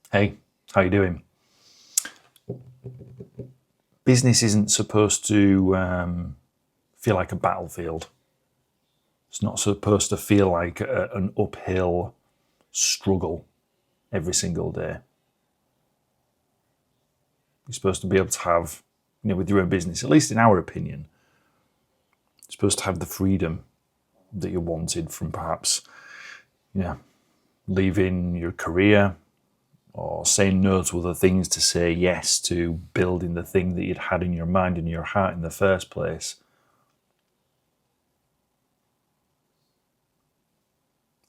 Hey, how you doing? Business isn't supposed to feel like a battlefield. It's not supposed to feel like an uphill struggle every single day. You're supposed to be able to have, with your own business, at least in our opinion, you're supposed to have the freedom that you wanted from perhaps, leaving your career or saying no to other things to say yes to building the thing that you'd had in your mind and your heart in the first place.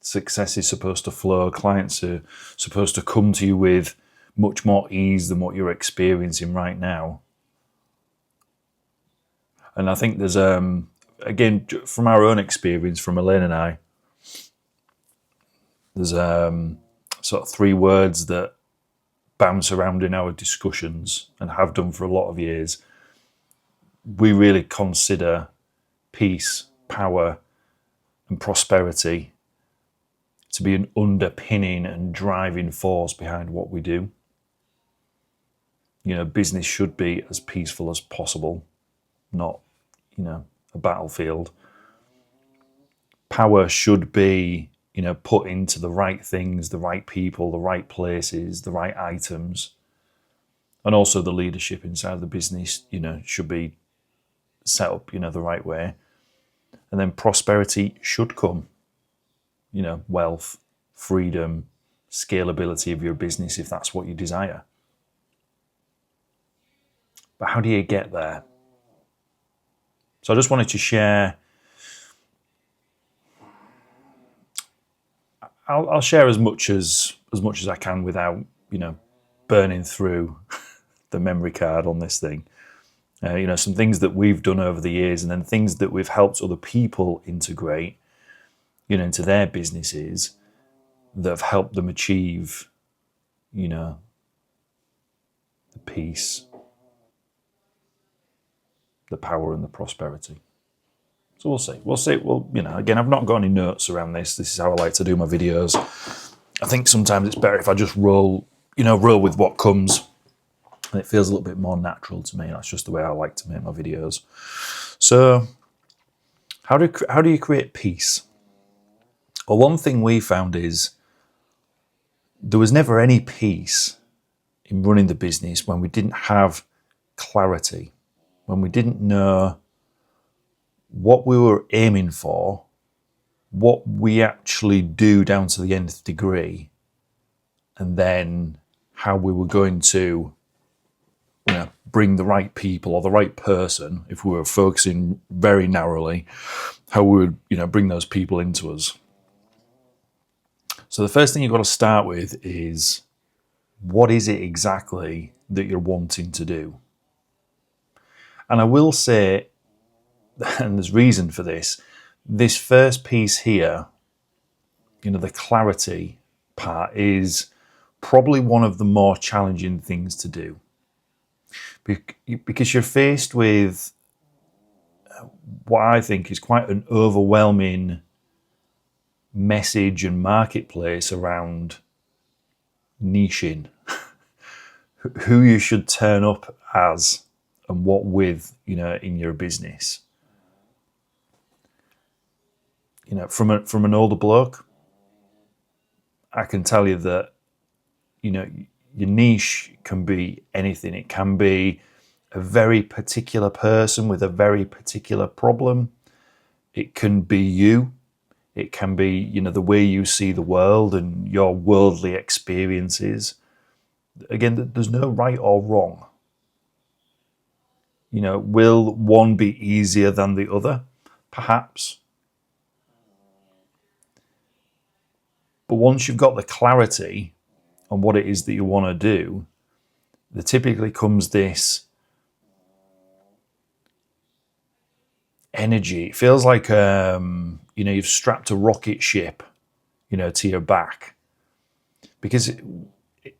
Success is supposed to flow. Clients are supposed to come to you with much more ease than what you're experiencing right now. And I think there's, again, from our own experience, from Elaine and I, there's sort of three words that bounce around in our discussions and have done for a lot of years. We really consider peace, power, and prosperity to be an underpinning and driving force behind what we do. Business should be as peaceful as possible, not, a battlefield. Power should be, put into the right things, the right people, the right places, the right items. And also the leadership inside the business, should be set up, the right way. And then prosperity should come, wealth, freedom, scalability of your business if that's what you desire. But how do you get there? So I just wanted to share. I'll share as much as I can without, burning through the memory card on this thing. Some things that we've done over the years, and then things that we've helped other people integrate, into their businesses that have helped them achieve, the peace, the power, and the prosperity. So we'll see. Well, again, I've not got any notes around this. This is how I like to do my videos. I think sometimes it's better if I just roll with what comes. And it feels a little bit more natural to me. That's just the way I like to make my videos. So how do you create peace? Well, one thing we found is there was never any peace in running the business when we didn't have clarity, when we didn't know what we were aiming for, what we actually do down to the nth degree, and then how we were going to bring the right people or the right person, if we were focusing very narrowly, how we would bring those people into us. So the first thing you've got to start with is, what is it exactly that you're wanting to do? And I will say, and there's reason for this first piece here, the clarity part, is probably one of the more challenging things to do. Because you're faced with what I think is quite an overwhelming message and marketplace around niching, who you should turn up as and what with, in your business. From an older bloke, I can tell you that, your niche can be anything. It can be a very particular person with a very particular problem. It can be you. It can be, the way you see the world and your worldly experiences. Again, there's no right or wrong. Will one be easier than the other? Perhaps. But once you've got the clarity on what it is that you want to do, there typically comes this energy. It feels like, you've strapped a rocket ship, to your back. Because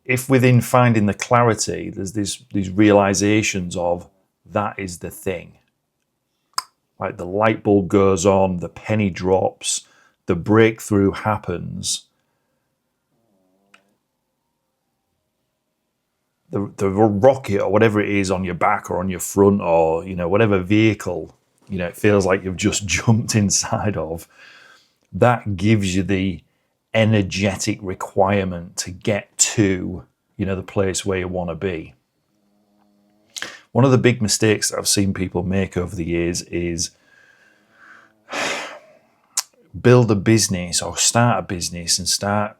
if within finding the clarity, there's these realizations of that is the thing. Like the light bulb goes on, the penny drops, the breakthrough happens. the rocket or whatever it is on your back or on your front or, whatever vehicle, it feels like you've just jumped inside of, that gives you the energetic requirement to get to, the place where you want to be. One of the big mistakes that I've seen people make over the years is build a business or start a business and start,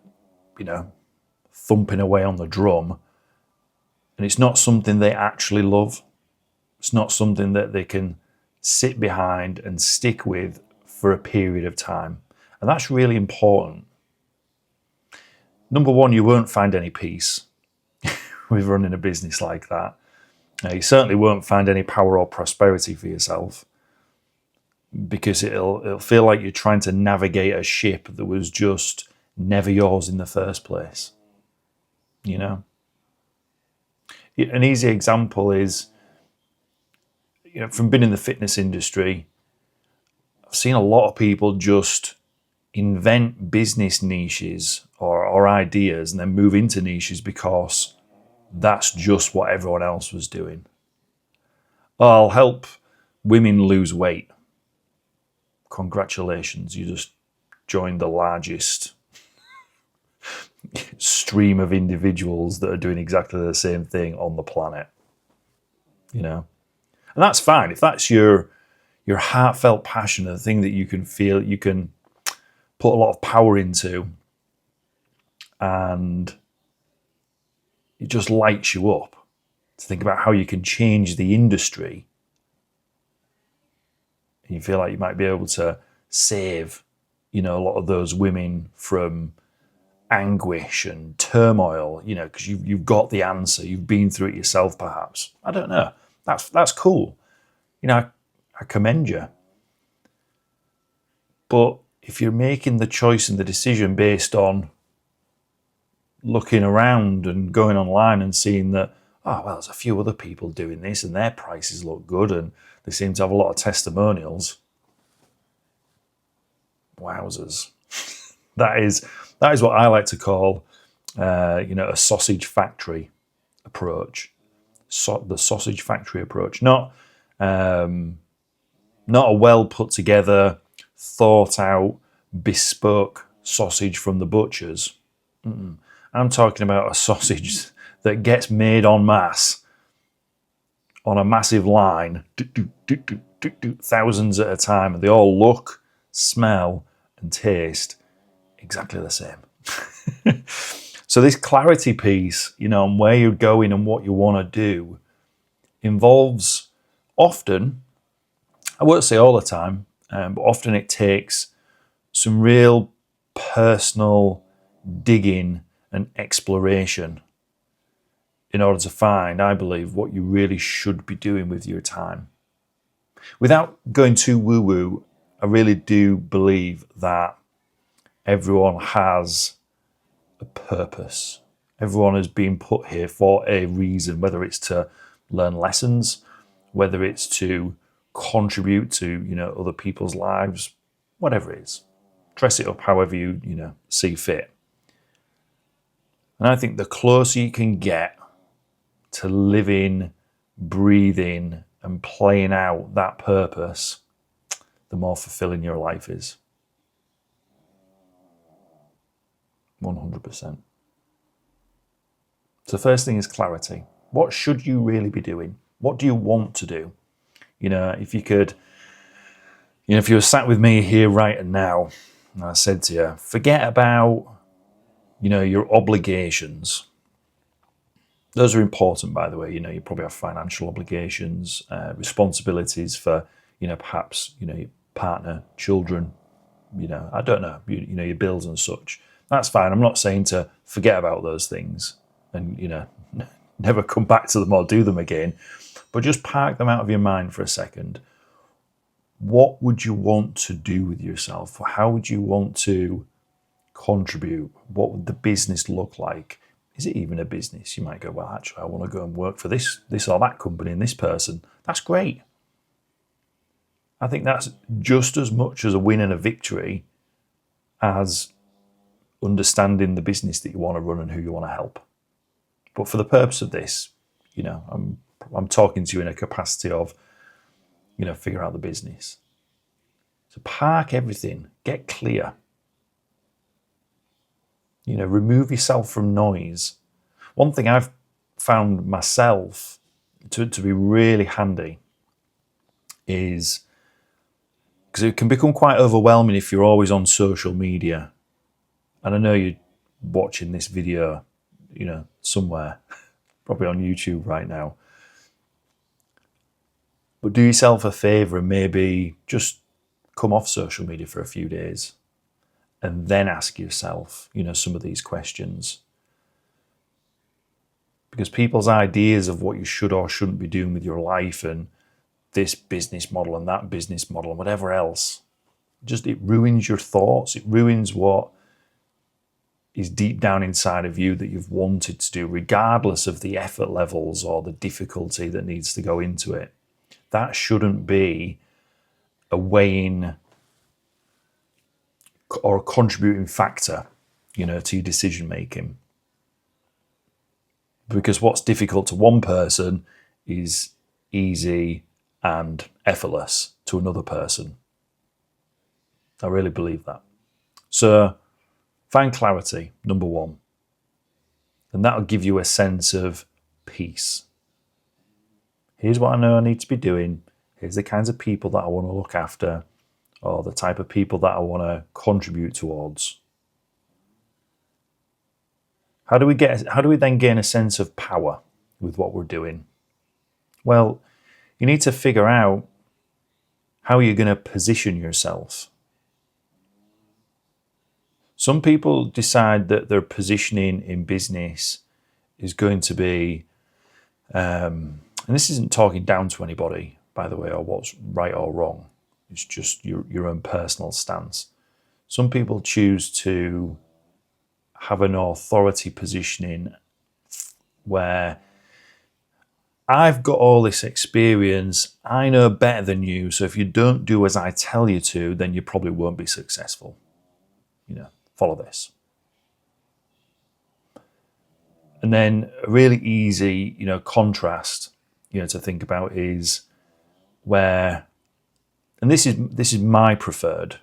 thumping away on the drum. And it's not something they actually love. It's not something that they can sit behind and stick with for a period of time. And that's really important. Number one, you won't find any peace with running a business like that. You certainly won't find any power or prosperity for yourself, because it'll feel like you're trying to navigate a ship that was just never yours in the first place. An easy example is, from being in the fitness industry, I've seen a lot of people just invent business niches or ideas and then move into niches because that's just what everyone else was doing. I'll help women lose weight. Congratulations, you just joined the largest stream of individuals that are doing exactly the same thing on the planet. And that's fine. If that's your heartfelt passion, the thing that you can feel, you can put a lot of power into, and it just lights you up to think about how you can change the industry. And you feel like you might be able to save, a lot of those women from anguish and turmoil, because you've got the answer. You've been through it yourself, perhaps. I don't know. That's cool. I commend you. But if you're making the choice and the decision based on looking around and going online and seeing that, there's a few other people doing this and their prices look good and they seem to have a lot of testimonials. Wowzers. That is what I like to call, a sausage factory approach. The sausage factory approach, not a well put together, thought out, bespoke sausage from the butchers. I'm talking about a sausage that gets made en masse on a massive line, thousands at a time, and they all look, smell, and taste exactly the same. So this clarity piece, on where you're going and what you want to do, involves often, I won't say all the time, but often it takes some real personal digging and exploration in order to find, I believe, what you really should be doing with your time. Without going too woo-woo, I really do believe that everyone has a purpose. Everyone has been put here for a reason, whether it's to learn lessons, whether it's to contribute to, other people's lives, whatever it is. Dress it up however you see fit. And I think the closer you can get to living, breathing, and playing out that purpose, the more fulfilling your life is. 100%. So the first thing is clarity. What should you really be doing? What do you want to do? If you could, if you were sat with me here right and now, and I said to you, forget about, your obligations. Those are important, by the way. You probably have financial obligations, responsibilities for, perhaps, your partner, children, I don't know, your bills and such. That's fine. I'm not saying to forget about those things and, never come back to them or do them again, but just park them out of your mind for a second. What would you want to do with yourself? How would you want to contribute? What would the business look like? Is it even a business? You might go, well, actually, I want to go and work for this or that company and this person. That's great. I think that's just as much as a win and a victory as understanding the business that you want to run and who you want to help. But for the purpose of this, I'm talking to you in a capacity of, figure out the business. So park everything, get clear. Remove yourself from noise. One thing I've found myself to be really handy is, because it can become quite overwhelming if you're always on social media. And I know you're watching this video, somewhere, probably on YouTube right now. But do yourself a favor and maybe just come off social media for a few days and then ask yourself, some of these questions. Because people's ideas of what you should or shouldn't be doing with your life and this business model and that business model and whatever else, it ruins your thoughts. It ruins what is deep down inside of you that you've wanted to do, regardless of the effort levels or the difficulty that needs to go into it. That shouldn't be a weighing or a contributing factor, to your decision making. Because what's difficult to one person is easy and effortless to another person. I really believe that. So find clarity, number one. And that'll give you a sense of peace. Here's what I know I need to be doing. Here's the kinds of people that I want to look after, or the type of people that I want to contribute towards. How do we then gain a sense of power with what we're doing? Well, you need to figure out how you're going to position yourself. Some people decide that their positioning in business is going to be, and this isn't talking down to anybody, by the way, or what's right or wrong. It's just your own personal stance. Some people choose to have an authority positioning where I've got all this experience, I know better than you, so if you don't do as I tell you to, then you probably won't be successful. Follow this. And then a really easy, contrast, to think about is where, and this is my preferred,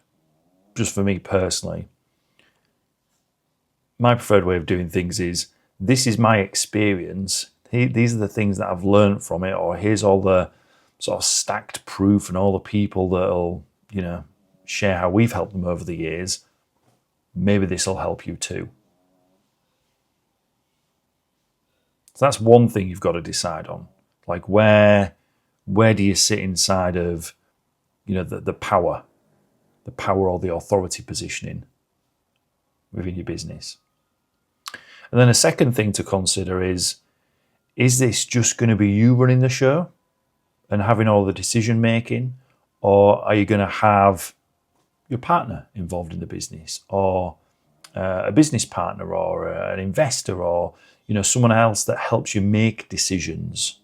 just for me personally, my preferred way of doing things is, this is my experience. These are the things that I've learned from it, or here's all the sort of stacked proof and all the people that'll, share how we've helped them over the years. Maybe this will help you too. So that's one thing you've got to decide on. Like where do you sit inside of, the power or the authority positioning within your business? And then a second thing to consider is this just going to be you running the show and having all the decision making, or are you going to have your partner involved in the business, or a business partner, or an investor, or someone else that helps you make decisions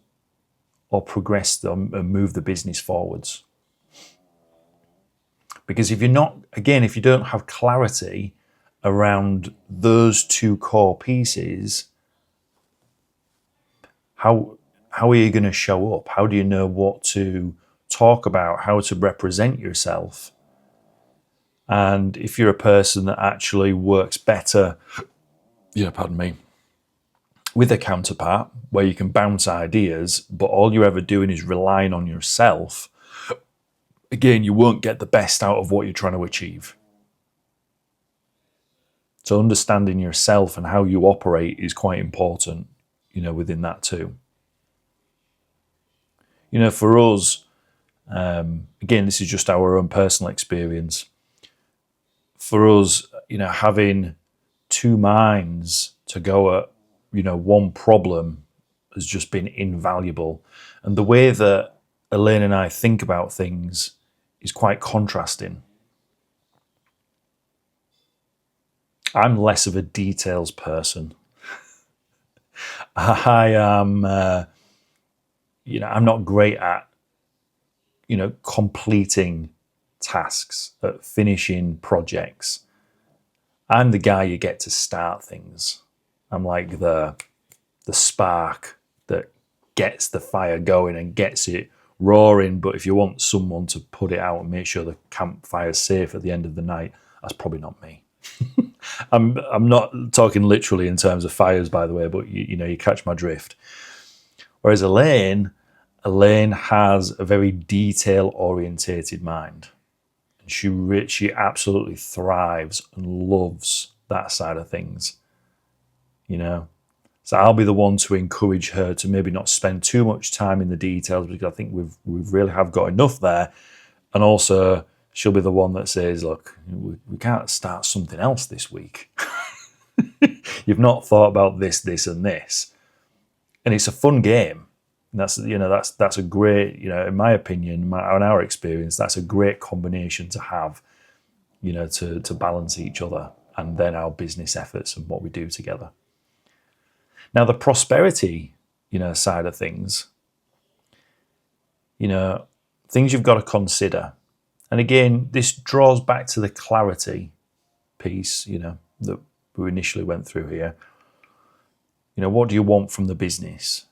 or progress them and move the business forwards? Because if you don't have clarity around those two core pieces, how are you going to show up? How do you know what to talk about, how to represent yourself? And if you're a person that actually works better, with a counterpart where you can bounce ideas, but all you're ever doing is relying on yourself, again, you won't get the best out of what you're trying to achieve. So understanding yourself and how you operate is quite important, within that too. For us, again, this is just our own personal experience. For us, having two minds to go at, one problem has just been invaluable. And the way that Elaine and I think about things is quite contrasting. I'm less of a details person. I am, I'm not great at, completing tasks, at finishing projects. I'm the guy you get to start things. I'm like the the spark that gets the fire going and gets it roaring. But if you want someone to put it out and make sure the campfire's safe at the end of the night, that's probably not me. I'm not talking literally in terms of fires, by the way, but you catch my drift. Whereas Elaine has a very detail-orientated mind. And she absolutely thrives and loves that side of things. So I'll be the one to encourage her to maybe not spend too much time in the details, because I think we've really have got enough there. And also, she'll be the one that says, look, we can't start something else this week. You've not thought about this, and this. And it's a fun game. And that's a great, in my opinion, in our experience, that's a great combination to have, to balance each other and then our business efforts and what we do together. Now, the prosperity, side of things, things you've got to consider. And again, this draws back to the clarity piece, that we initially went through here. What do you want from the business?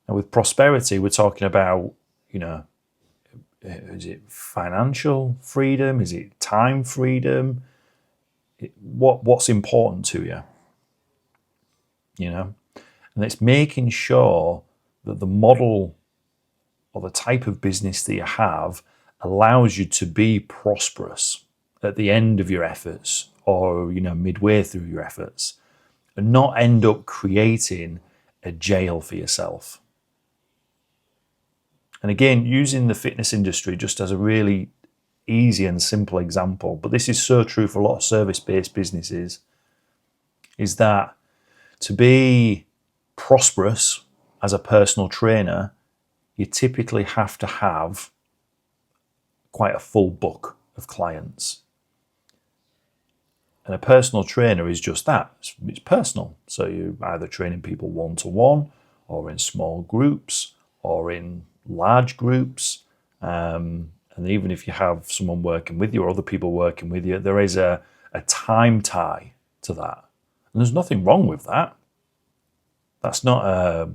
And with prosperity, we're talking about, is it financial freedom? Is it time freedom? What's important to you? And it's making sure that the model or the type of business that you have allows you to be prosperous at the end of your efforts, or midway through your efforts, and not end up creating a jail for yourself. And again, using the fitness industry just as a really easy and simple example, but this is so true for a lot of service-based businesses, is that to be prosperous as a personal trainer, you typically have to have quite a full book of clients. And a personal trainer is just that. It's personal. So you're either training people one-to-one, or in small groups, or in large groups. And even if you have someone working with you or other people working with you, there is a time tie to that. And there's nothing wrong with that. That's not a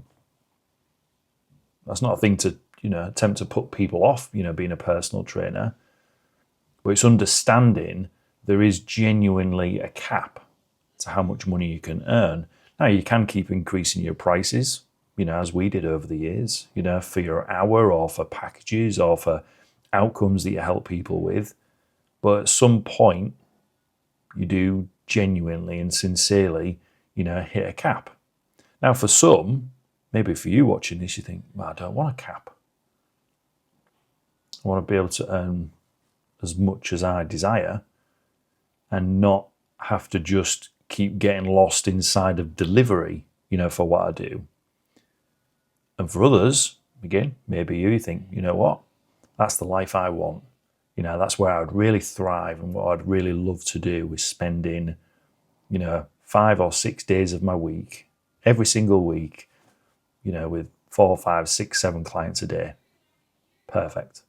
thing to attempt to put people off being a personal trainer. But it's understanding there is genuinely a cap to how much money you can earn. Now, you can keep increasing your prices, as we did over the years, for your hour or for packages or for outcomes that you help people with. But at some point, you do genuinely and sincerely, hit a cap. Now, for some, maybe for you watching this, you think, well, I don't want a cap. I want to be able to earn as much as I desire and not have to just keep getting lost inside of delivery, for what I do. And for others, again, maybe you think, what? That's the life I want. That's where I'd really thrive, and what I'd really love to do is spending, 5 or 6 days of my week, every single week, with 4, 5, 6, 7 clients a day. Perfect.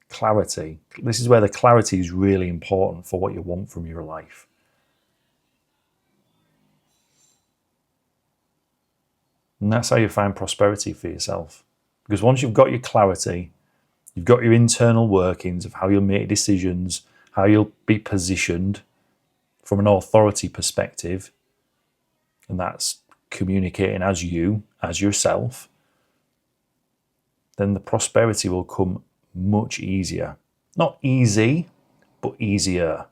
Clarity. This is where the clarity is really important for what you want from your life. And that's how you find prosperity for yourself. Because once you've got your clarity, you've got your internal workings of how you'll make decisions, how you'll be positioned from an authority perspective, and that's communicating as you, as yourself, then the prosperity will come much easier. Not easy, but easier.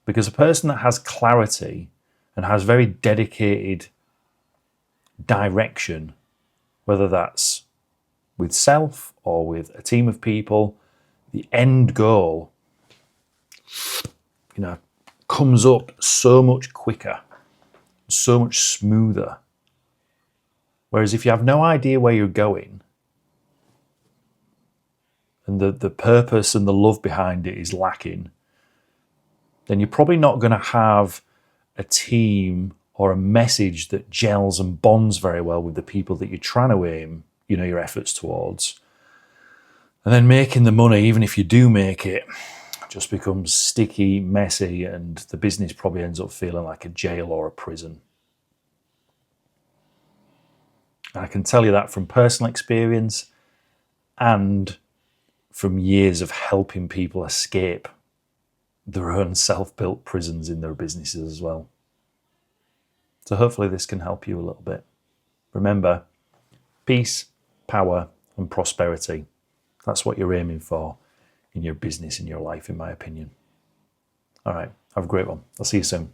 Because a person that has clarity and has very dedicated direction, whether that's with self or with a team of people, the end goal, comes up so much quicker, so much smoother. Whereas if you have no idea where you're going, and the purpose and the love behind it is lacking, then you're probably not going to have a team or a message that gels and bonds very well with the people that you're trying to aim, your efforts towards. And then making the money, even if you do make it, just becomes sticky, messy, and the business probably ends up feeling like a jail or a prison. And I can tell you that from personal experience and from years of helping people escape their own self-built prisons in their businesses as well. So hopefully this can help you a little bit. Remember, peace, power, and prosperity. That's what you're aiming for in your business, in your life, in my opinion. All right, have a great one. I'll see you soon.